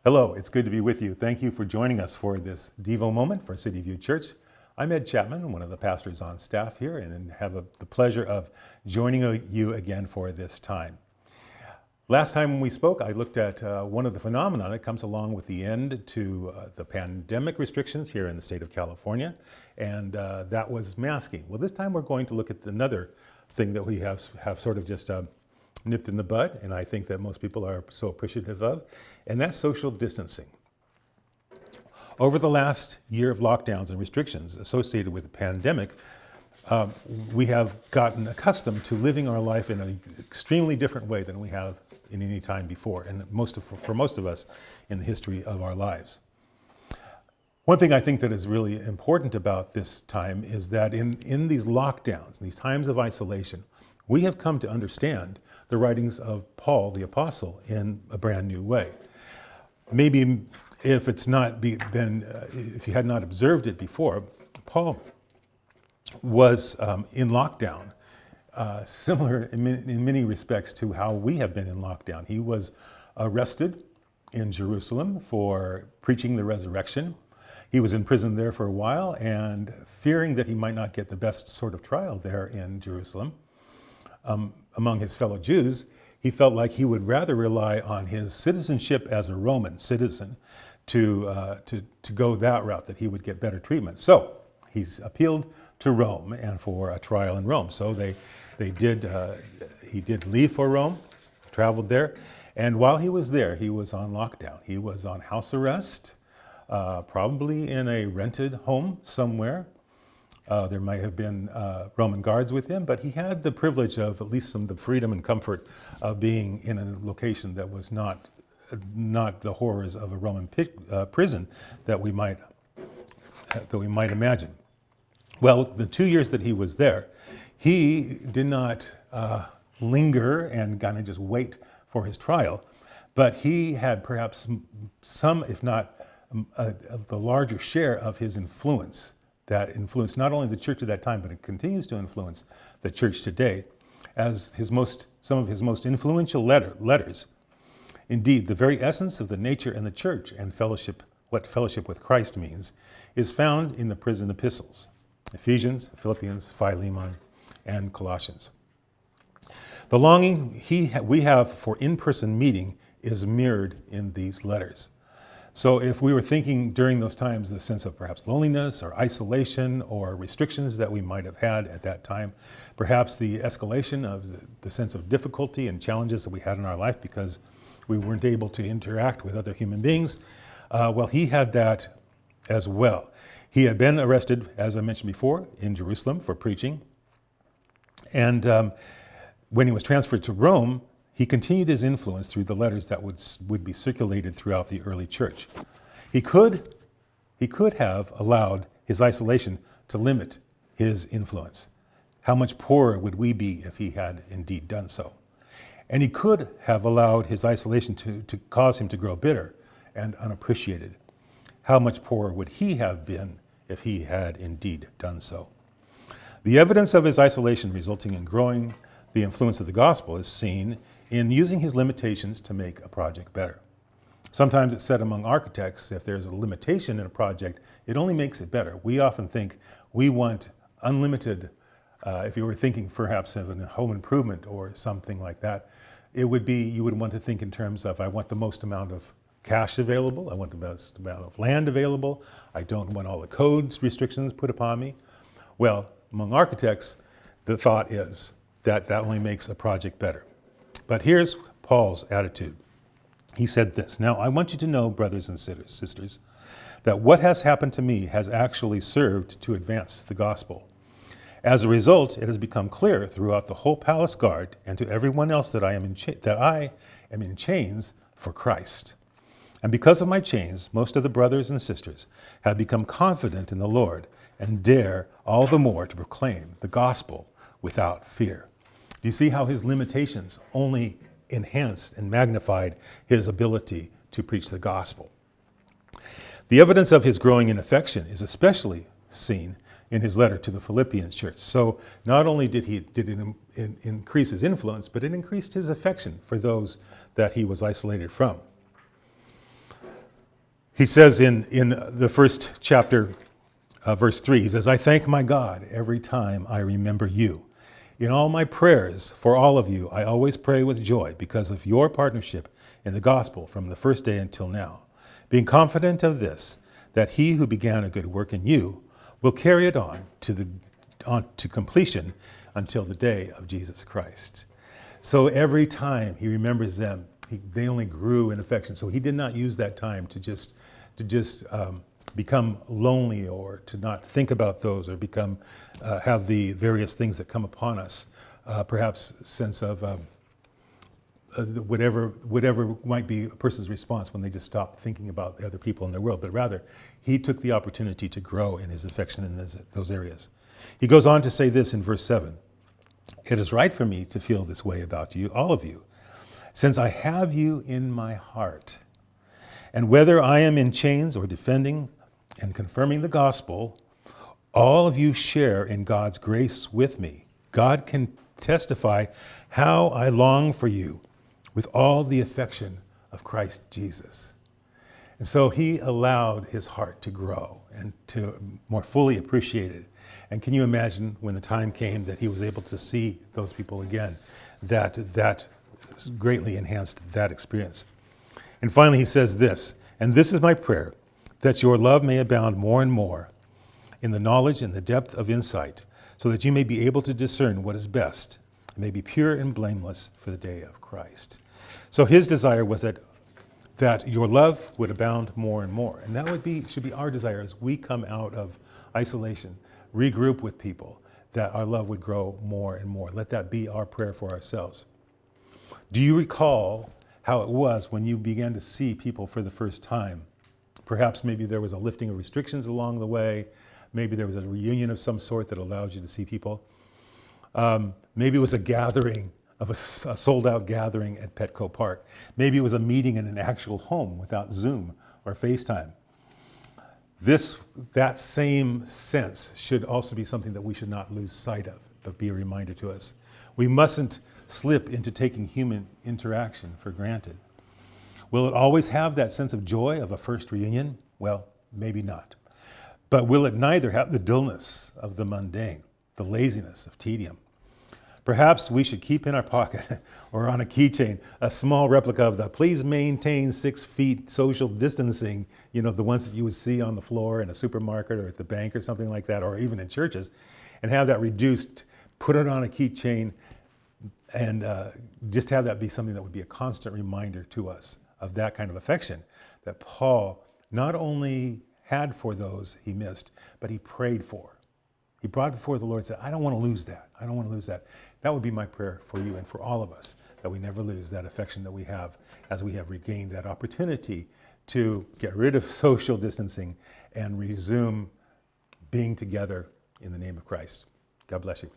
Hello, it's good to be with you. Thank you for joining us for this Devo moment for City View Church. I'm Ed Chapman, one of the pastors on staff here, and have the pleasure of joining you again for this time. Last time when we spoke, I looked at one of the phenomena that comes along with the end to the pandemic restrictions here in the state of California, and that was masking. Well, this time we're going to look at another thing that we have sort of just nipped in the bud, and I think that most people are so appreciative of, and that's social distancing. Over the last year of lockdowns and restrictions associated with the pandemic, we have gotten accustomed to living our life in an extremely different way than we have in any time before, and for most of us in the history of our lives. One thing I think that is really important about this time is that in these lockdowns, these times of isolation, we have come to understand the writings of Paul the Apostle in a brand new way. Maybe if it's not if you had not observed it before, Paul was in lockdown, similar in many respects to how we have been in lockdown. He was arrested in Jerusalem for preaching the resurrection. He was in prison there for a while, and fearing that he might not get the best sort of trial there in Jerusalem, among his fellow Jews, he felt like he would rather rely on his citizenship as a Roman citizen to go that route, that he would get better treatment. So he's appealed to Rome and for a trial in Rome. So he did leave for Rome, traveled there, and while he was there, he was on lockdown. He was on house arrest, probably in a rented home somewhere. There might have been Roman guards with him, but he had the privilege of at least some of the freedom and comfort of being in a location that was not the horrors of a Roman prison that we might imagine. Well, the 2 years that he was there, he did not linger and kind of just wait for his trial, but he had perhaps some, if not the larger share of his influence that influenced not only the church at that time, but it continues to influence the church today, as some of his most influential letters. Indeed, the very essence of the nature and the church and fellowship, what fellowship with Christ means, is found in the prison epistles: Ephesians, Philippians, Philemon, and Colossians. The longing we have for in-person meeting is mirrored in these letters. So if we were thinking during those times the sense of perhaps loneliness or isolation or restrictions that we might have had at that time, perhaps the escalation of the sense of difficulty and challenges that we had in our life because we weren't able to interact with other human beings, well, he had that as well. He had been arrested, as I mentioned before, in Jerusalem for preaching. And when he was transferred to Rome, he continued his influence through the letters that would be circulated throughout the early church. He could have allowed his isolation to limit his influence. How much poorer would we be if he had indeed done so? And he could have allowed his isolation to cause him to grow bitter and unappreciated. How much poorer would he have been if he had indeed done so? The evidence of his isolation resulting in growing the influence of the gospel is seen in using his limitations to make a project better. Sometimes it's said among architects, if there's a limitation in a project, it only makes it better. We often think we want unlimited, if you were thinking perhaps of a home improvement or something like that, you would want to think in terms of, I want the most amount of cash available, I want the best amount of land available, I don't want all the codes restrictions put upon me. Well, among architects, the thought is that only makes a project better. But here's Paul's attitude. He said this: "Now I want you to know, brothers and sisters, that what has happened to me has actually served to advance the gospel. As a result, it has become clear throughout the whole palace guard and to everyone else that I am in chains for Christ. And because of my chains, most of the brothers and sisters have become confident in the Lord and dare all the more to proclaim the gospel without fear." Do you see how his limitations only enhanced and magnified his ability to preach the gospel? The evidence of his growing in affection is especially seen in his letter to the Philippian church. So not only did it increase his influence, but it increased his affection for those that he was isolated from. He says in the first chapter, verse 3, he says, I thank my God every time I remember you. In all my prayers for all of you, I always pray with joy because of your partnership in the gospel from the first day until now, being confident of this, that he who began a good work in you will carry it on to completion until the day of Jesus Christ. So every time he remembers them, they only grew in affection. So he did not use that time to just become lonely or to not think about those or have the various things that come upon us, perhaps sense of whatever might be a person's response when they just stop thinking about the other people in their world. But rather, he took the opportunity to grow in his affection in those areas. He goes on to say this in verse 7. It is right for me to feel this way about you, all of you, since I have you in my heart. And whether I am in chains or defending and confirming the gospel, all of you share in God's grace with me. God can testify how I long for you with all the affection of Christ Jesus. And so he allowed his heart to grow and to more fully appreciate it. And can you imagine when the time came that he was able to see those people again, that greatly enhanced that experience. And finally, he says this, and this is my prayer, that your love may abound more and more in the knowledge and the depth of insight, so that you may be able to discern what is best, and may be pure and blameless for the day of Christ. So his desire was that your love would abound more and more. And that should be our desire as we come out of isolation, regroup with people, that our love would grow more and more. Let that be our prayer for ourselves. Do you recall how it was when you began to see people for the first time? Perhaps maybe there was a lifting of restrictions along the way. Maybe there was a reunion of some sort that allowed you to see people. Maybe it was a gathering of a sold-out gathering at Petco Park. Maybe it was a meeting in an actual home without Zoom or FaceTime. That same sense should also be something that we should not lose sight of, but be a reminder to us. We mustn't slip into taking human interaction for granted. Will it always have that sense of joy of a first reunion? Well, maybe not. But will it neither have the dullness of the mundane, the laziness of tedium? Perhaps we should keep in our pocket or on a keychain a small replica of the please maintain 6 feet social distancing, the ones that you would see on the floor in a supermarket or at the bank or something like that, or even in churches, and have that reduced, put it on a keychain, and just have that be something that would be a constant reminder to us of that kind of affection that Paul not only had for those he missed, but he prayed for. He brought before the Lord and said, I don't want to lose that. I don't want to lose that. That would be my prayer for you and for all of us, that we never lose that affection that we have as we have regained that opportunity to get rid of social distancing and resume being together in the name of Christ. God bless you.